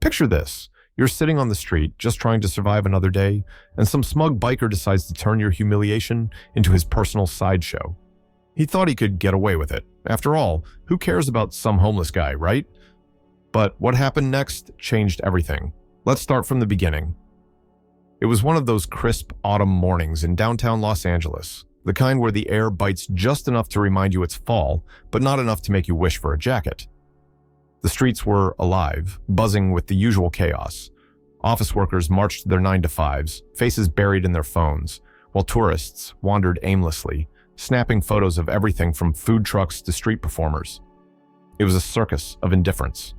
Picture this. You're sitting on the street, just trying to survive another day, and some smug biker decides to turn your humiliation into his personal sideshow. He thought he could get away with it. After all, who cares about some homeless guy, right? But what happened next changed everything. Let's start from the beginning. It was one of those crisp autumn mornings in downtown Los Angeles, the kind where the air bites just enough to remind you it's fall, but not enough to make you wish for a jacket. The streets were alive, buzzing with the usual chaos. Office workers marched their 9-to-5s, faces buried in their phones, while tourists wandered aimlessly, snapping photos of everything from food trucks to street performers. It was a circus of indifference.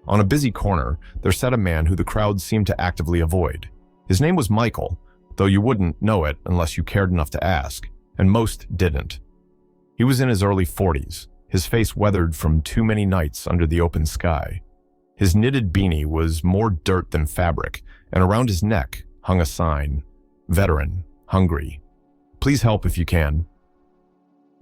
On a busy corner, there sat a man who the crowd seemed to actively avoid. His name was Michael, though you wouldn't know it unless you cared enough to ask, and most didn't. He was in his early 40s, his face weathered from too many nights under the open sky. His knitted beanie was more dirt than fabric, and around his neck hung a sign, "Veteran, hungry. Please help if you can."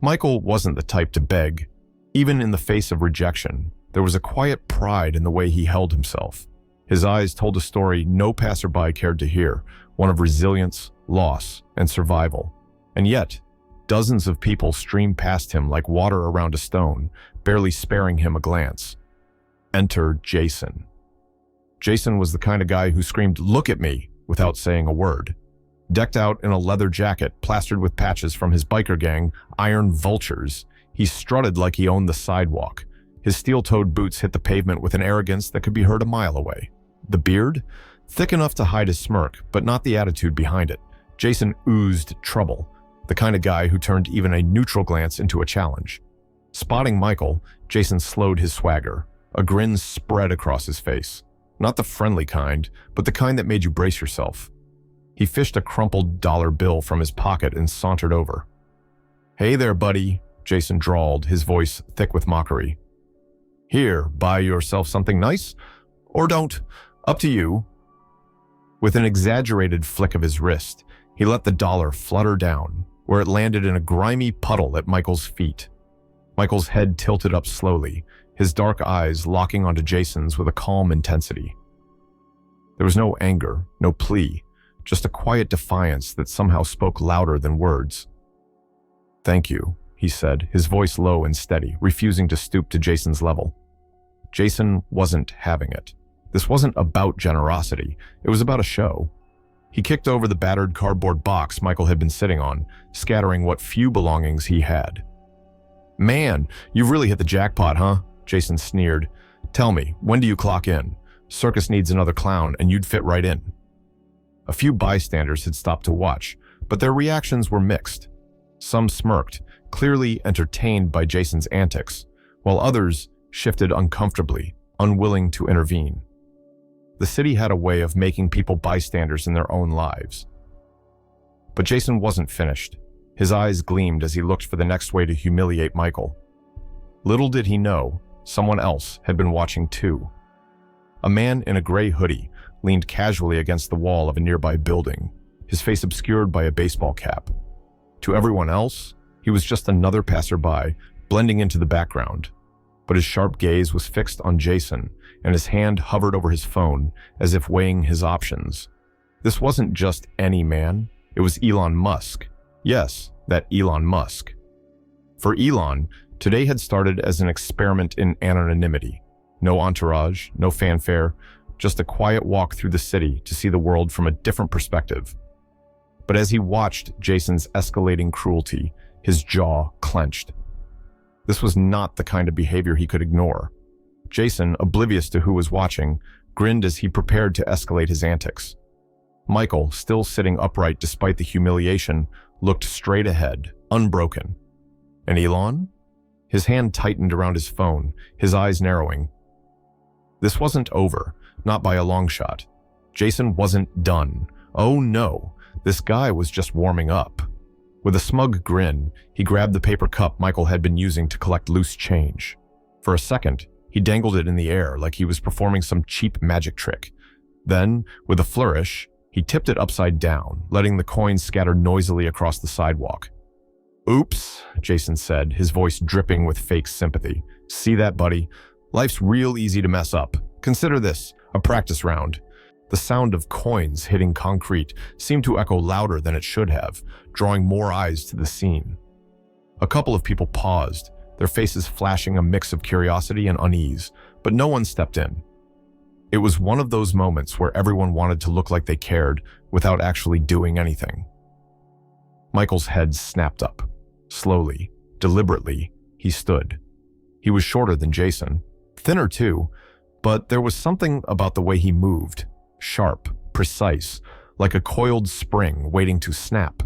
Michael wasn't the type to beg. Even in the face of rejection, there was a quiet pride in the way he held himself. His eyes told a story no passerby cared to hear, one of resilience, loss, and survival. And yet, dozens of people streamed past him like water around a stone, barely sparing him a glance. Enter Jason. Jason was the kind of guy who screamed, "Look at me," without saying a word. Decked out in a leather jacket plastered with patches from his biker gang, Iron Vultures, he strutted like he owned the sidewalk. His steel-toed boots hit the pavement with an arrogance that could be heard a mile away. The beard? Thick enough to hide his smirk, but not the attitude behind it. Jason oozed trouble, the kind of guy who turned even a neutral glance into a challenge. Spotting Michael, Jason slowed his swagger. A grin spread across his face. Not the friendly kind, but the kind that made you brace yourself. He fished a crumpled dollar bill from his pocket and sauntered over. "Hey there, buddy," Jason drawled, his voice thick with mockery. "Here, buy yourself something nice? Or don't. Up to you." With an exaggerated flick of his wrist, he let the dollar flutter down, where it landed in a grimy puddle at Michael's feet. Michael's head tilted up slowly, his dark eyes locking onto Jason's with a calm intensity. There was no anger, no plea, just a quiet defiance that somehow spoke louder than words. "Thank you," he said, his voice low and steady, refusing to stoop to Jason's level. Jason wasn't having it. This wasn't about generosity, it was about a show. He kicked over the battered cardboard box Michael had been sitting on, scattering what few belongings he had. "Man, you've really hit the jackpot, huh?" Jason sneered. "Tell me, when do you clock in? Circus needs another clown, and you'd fit right in." A few bystanders had stopped to watch, but their reactions were mixed. Some smirked, clearly entertained by Jason's antics, while others shifted uncomfortably, unwilling to intervene. The city had a way of making people bystanders in their own lives. But Jason wasn't finished. His eyes gleamed as he looked for the next way to humiliate Michael. Little did he know, someone else had been watching too. A man in a gray hoodie leaned casually against the wall of a nearby building, his face obscured by a baseball cap. To everyone else, he was just another passerby, blending into the background. But his sharp gaze was fixed on Jason, and his hand hovered over his phone as if weighing his options. This wasn't just any man, it was Elon Musk. Yes, that Elon Musk. For Elon, today had started as an experiment in anonymity. No entourage, no fanfare, just a quiet walk through the city to see the world from a different perspective. But as he watched Jason's escalating cruelty, his jaw clenched. This was not the kind of behavior he could ignore. Jason, oblivious to who was watching, grinned as he prepared to escalate his antics. Michael, still sitting upright despite the humiliation, looked straight ahead, unbroken. And Elon? His hand tightened around his phone, his eyes narrowing. This wasn't over, not by a long shot. Jason wasn't done. Oh no, this guy was just warming up. With a smug grin, he grabbed the paper cup Michael had been using to collect loose change. For a second, he dangled it in the air like he was performing some cheap magic trick. Then, with a flourish, he tipped it upside down, letting the coins scatter noisily across the sidewalk. "Oops," Jason said, his voice dripping with fake sympathy. "See that, buddy? Life's real easy to mess up. Consider this, A practice round. The sound of coins hitting concrete seemed to echo louder than it should have, drawing more eyes to the scene. A couple of people paused, their faces flashing a mix of curiosity and unease, but no one stepped in. It was one of those moments where everyone wanted to look like they cared without actually doing anything. Michael's head snapped up. Slowly, deliberately, he stood. He was shorter than Jason, thinner too, but there was something about the way he moved, sharp, precise, like a coiled spring waiting to snap.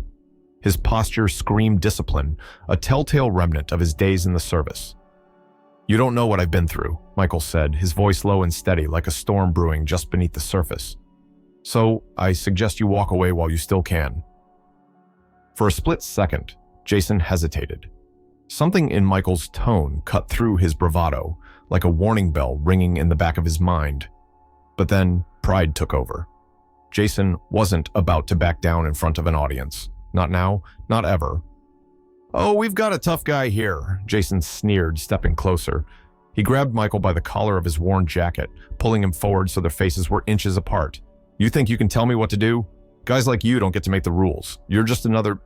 His posture screamed discipline, a telltale remnant of his days in the service. "You don't know what I've been through," Michael said, his voice low and steady like a storm brewing just beneath the surface. "So I suggest you walk away while you still can." For a split second, Jason hesitated. Something in Michael's tone cut through his bravado, like a warning bell ringing in the back of his mind. But then pride took over. Jason wasn't about to back down in front of an audience. Not now, not ever. "Oh, we've got a tough guy here," Jason sneered, stepping closer. He grabbed Michael by the collar of his worn jacket, pulling him forward so their faces were inches apart. "You think you can tell me what to do? Guys like you don't get to make the rules. You're just another—"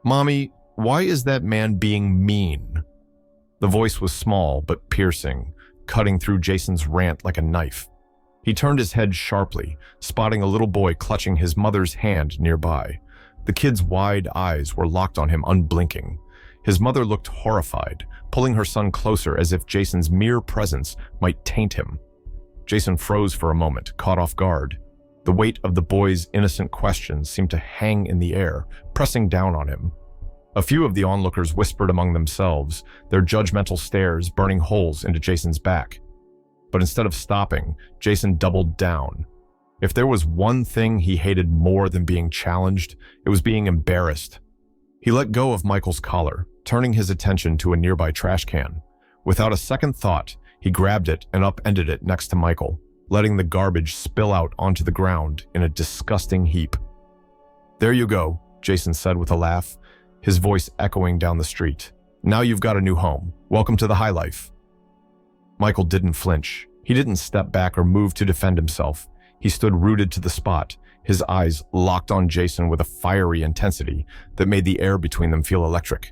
"Mommy, why is that man being mean?" The voice was small but piercing, cutting through Jason's rant like a knife. He turned his head sharply, spotting a little boy clutching his mother's hand nearby. The kid's wide eyes were locked on him, unblinking. His mother looked horrified, pulling her son closer as if Jason's mere presence might taint him. Jason froze for a moment, caught off guard. The weight of the boy's innocent questions seemed to hang in the air, pressing down on him. A few of the onlookers whispered among themselves, their judgmental stares burning holes into Jason's back. But instead of stopping, Jason doubled down. If there was one thing he hated more than being challenged, it was being embarrassed. He let go of Michael's collar, turning his attention to a nearby trash can. Without a second thought, he grabbed it and upended it next to Michael, letting the garbage spill out onto the ground in a disgusting heap. "There you go," Jason said with a laugh, his voice echoing down the street. "Now you've got a new home. Welcome to the high life." Michael didn't flinch. He didn't step back or move to defend himself. He stood rooted to the spot, his eyes locked on Jason with a fiery intensity that made the air between them feel electric.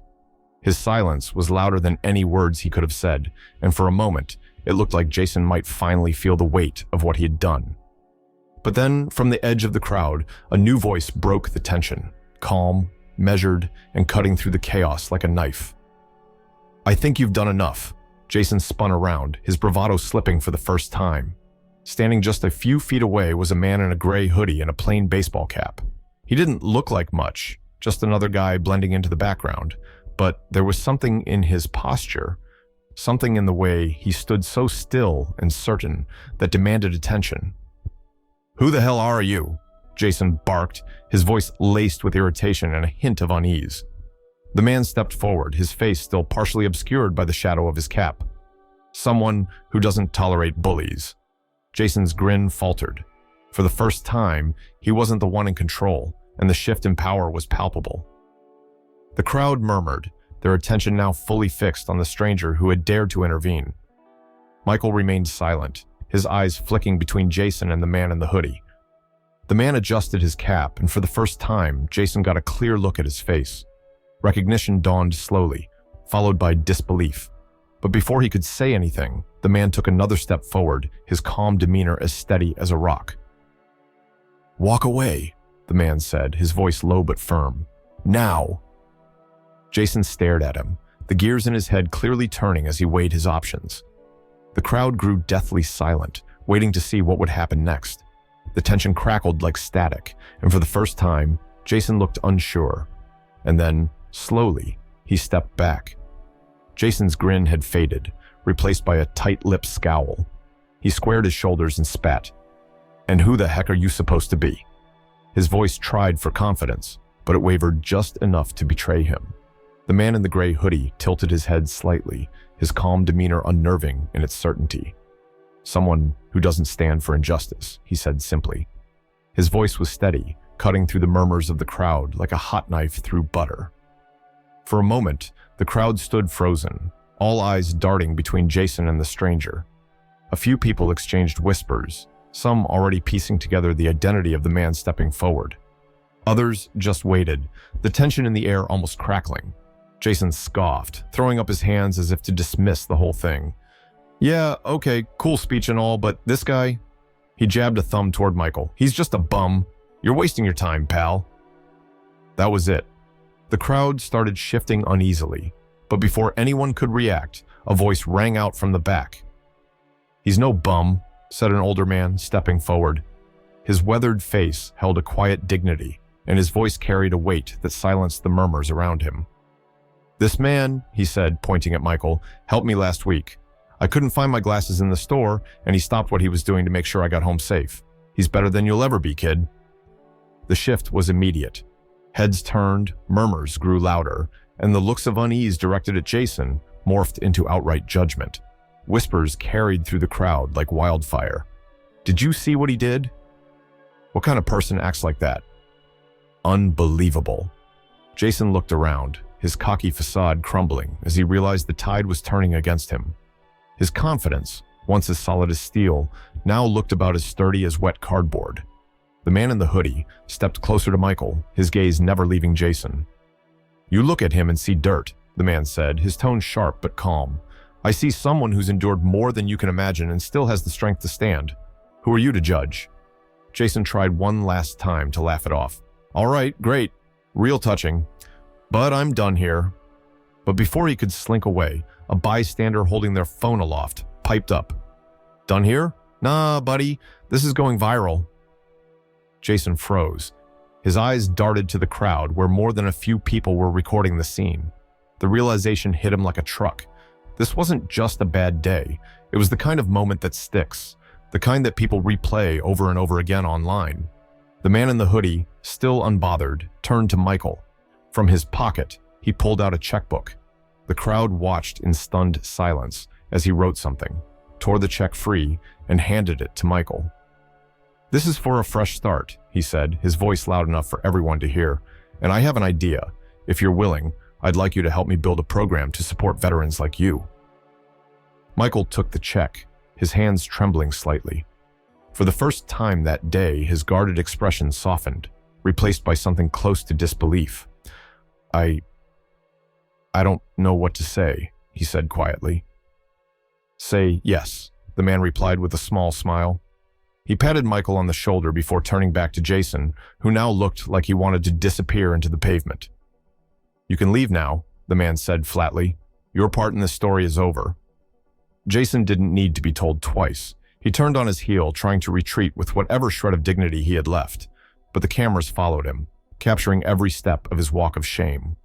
His silence was louder than any words he could have said, and for a moment, it looked like Jason might finally feel the weight of what he had done. But then, from the edge of the crowd, a new voice broke the tension, calm, measured, and cutting through the chaos like a knife. "I think you've done enough." Jason spun around, his bravado slipping for the first time. Standing just a few feet away was a man in a gray hoodie and a plain baseball cap. He didn't look like much, just another guy blending into the background, but there was something in his posture, something in the way he stood so still and certain that demanded attention. "Who the hell are you?" Jason barked, his voice laced with irritation and a hint of unease. The man stepped forward, his face still partially obscured by the shadow of his cap. "Someone who doesn't tolerate bullies." Jason's grin faltered. For the first time, he wasn't the one in control, and the shift in power was palpable. The crowd murmured, their attention now fully fixed on the stranger who had dared to intervene. Michael remained silent, his eyes flicking between Jason and the man in the hoodie. The man adjusted his cap, and for the first time, Jason got a clear look at his face. Recognition dawned slowly, followed by disbelief. But before he could say anything, the man took another step forward, his calm demeanor as steady as a rock. "Walk away," the man said, his voice low but firm. "Now." Jason stared at him, the gears in his head clearly turning as he weighed his options. The crowd grew deathly silent, waiting to see what would happen next. The tension crackled like static, and for the first time, Jason looked unsure. And then, slowly, he stepped back. Jason's grin had faded, replaced by a tight-lipped scowl. He squared his shoulders and spat. "And who the heck are you supposed to be?" His voice tried for confidence, but it wavered just enough to betray him. The man in the gray hoodie tilted his head slightly, his calm demeanor unnerving in its certainty. "Someone who doesn't stand for injustice," he said simply. His voice was steady, cutting through the murmurs of the crowd like a hot knife through butter. For a moment, the crowd stood frozen, all eyes darting between Jason and the stranger. A few people exchanged whispers, some already piecing together the identity of the man stepping forward. Others just waited, the tension in the air almost crackling. Jason scoffed, throwing up his hands as if to dismiss the whole thing. "Yeah, okay, cool speech and all, but this guy..." He jabbed a thumb toward Michael. "He's just a bum. You're wasting your time, pal." That was it. The crowd started shifting uneasily, but before anyone could react, a voice rang out from the back. "He's no bum," said an older man, stepping forward. His weathered face held a quiet dignity, and his voice carried a weight that silenced the murmurs around him. "This man," he said, pointing at Michael, "helped me last week. I couldn't find my glasses in the store, and he stopped what he was doing to make sure I got home safe. He's better than you'll ever be, kid." The shift was immediate. Heads turned, murmurs grew louder, and the looks of unease directed at Jason morphed into outright judgment. Whispers carried through the crowd like wildfire. "Did you see what he did? What kind of person acts like that? Unbelievable." Jason looked around, his cocky facade crumbling as he realized the tide was turning against him. His confidence, once as solid as steel, now looked about as sturdy as wet cardboard. The man in the hoodie stepped closer to Michael, his gaze never leaving Jason. "You look at him and see dirt," the man said, his tone sharp but calm. "I see someone who's endured more than you can imagine and still has the strength to stand. Who are you to judge?" Jason tried one last time to laugh it off. "All right, great. Real touching. But I'm done here." But before he could slink away, a bystander holding their phone aloft piped up. "Done here? Nah, buddy. This is going viral." Jason froze. His eyes darted to the crowd where more than a few people were recording the scene. The realization hit him like a truck. This wasn't just a bad day. It was the kind of moment that sticks, the kind that people replay over and over again online. The man in the hoodie, still unbothered, turned to Michael. From his pocket, he pulled out a checkbook. The crowd watched in stunned silence as he wrote something, tore the check free, and handed it to Michael. "This is for a fresh start," he said, his voice loud enough for everyone to hear. "And I have an idea. If you're willing, I'd like you to help me build a program to support veterans like you." Michael took the check, his hands trembling slightly. For the first time that day, his guarded expression softened, replaced by something close to disbelief. I don't know what to say," he said quietly. "Say yes," the man replied with a small smile. He patted Michael on the shoulder before turning back to Jason, who now looked like he wanted to disappear into the pavement. "You can leave now," the man said flatly. "Your part in this story is over." Jason didn't need to be told twice. He turned on his heel, trying to retreat with whatever shred of dignity he had left, but the cameras followed him, capturing every step of his walk of shame.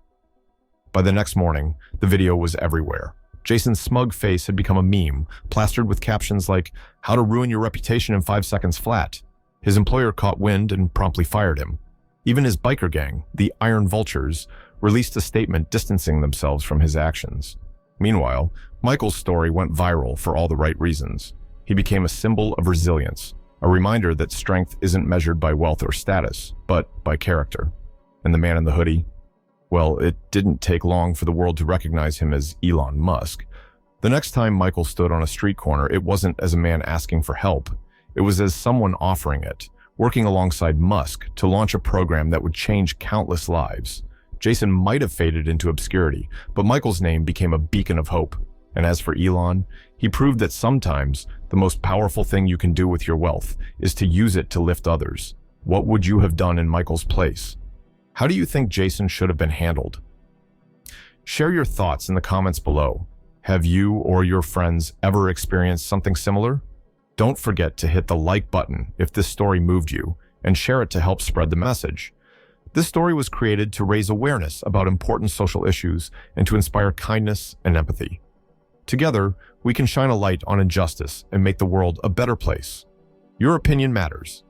By the next morning, the video was everywhere. Jason's smug face had become a meme, plastered with captions like, "How to ruin your reputation in 5 seconds flat." His employer caught wind and promptly fired him. Even his biker gang, the Iron Vultures, released a statement distancing themselves from his actions. Meanwhile, Michael's story went viral for all the right reasons. He became a symbol of resilience, a reminder that strength isn't measured by wealth or status, but by character. And the man in the hoodie? Well, it didn't take long for the world to recognize him as Elon Musk. The next time Michael stood on a street corner, it wasn't as a man asking for help. It was as someone offering it, working alongside Musk to launch a program that would change countless lives. Jason might have faded into obscurity, but Michael's name became a beacon of hope. And as for Elon, he proved that sometimes the most powerful thing you can do with your wealth is to use it to lift others. What would you have done in Michael's place? How do you think Jason should have been handled? Share your thoughts in the comments below. Have you or your friends ever experienced something similar? Don't forget to hit the like button if this story moved you, and share it to help spread the message. This story was created to raise awareness about important social issues and to inspire kindness and empathy. Together, we can shine a light on injustice and make the world a better place. Your opinion matters.